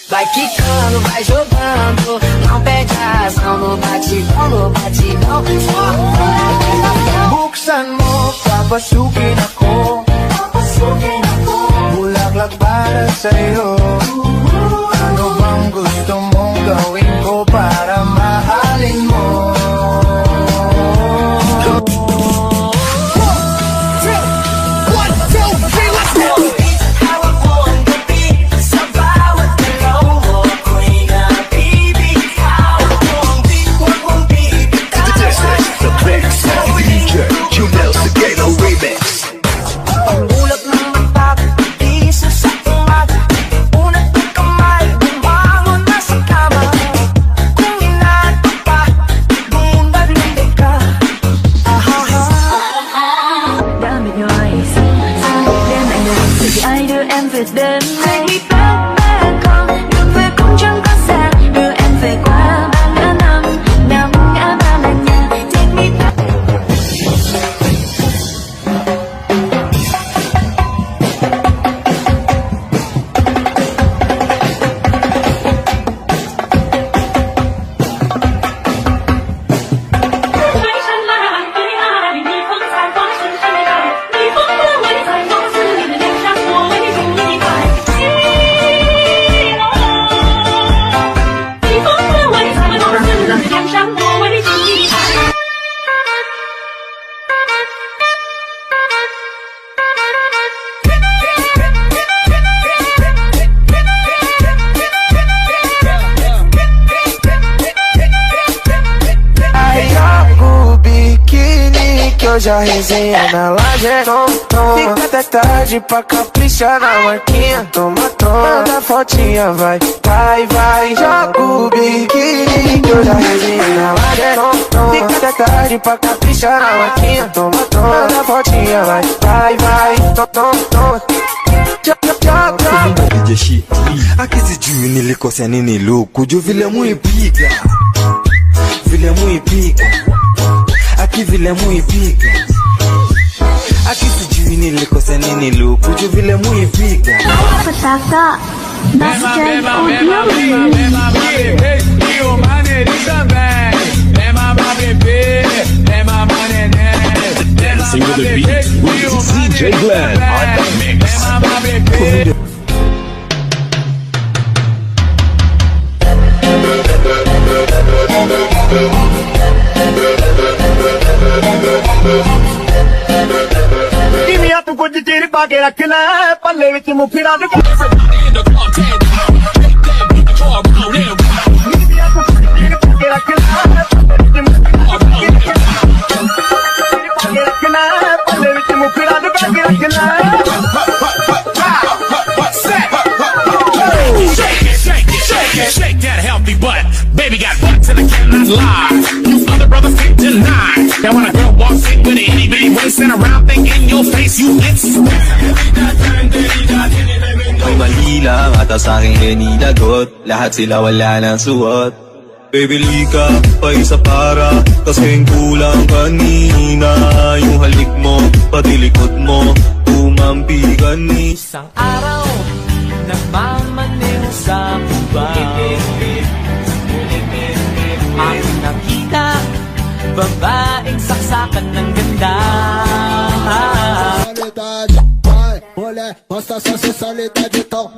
Vai quicando, vai jogando, não perde a ação no batidão, no batidão. Buksan mo, papasukin ako. Bulaklak para sa'yo. Ano bang gusto mong gawin ko para mahalin mo? Hoje a resenha na laje, fica até tarde pra caprichar na marquinha. Toma, manda fotinha, vai, vai, vai. Joga o biquíni, que hoje a resenha na laje, fica até tarde pra caprichar na marquinha. Toma, manda fotinha, vai, vai, vai. Toma, jeshi akizijui nilikosea nini luku juu vile muipiga aki vile muipiga akisijui nilikosea nini luku juu vile muipiga Petaka Basket Audio o maneirinho também. É mamar bebê, é mamar neném. Dancing with the beat with DJ Glenn on the mix. É mamar bebê. Dimmi a tu quanti tiri pa che racchina palle vecchie mu pirate. Dimmi a tu quanti tiri pa che racchina palle vecchie mu pirate che racchina. Shake that healthy butt. Baby got butts and I cannot lie. You other brothers can't deny. Now when a girl walks in with an itty bitty waist and around thing in your face, you get May mali lang ata sa'king inilagot. Lahat sila wala nang suot. Baby lika, pa isa para kasing kulang kanina. Yung halik mo, pati likod mo tumampi kanina. Isang araw, nagmamaneho sa kubang ang nakita, babaeng saksakan ng ganda. Basta sa sensualidade, então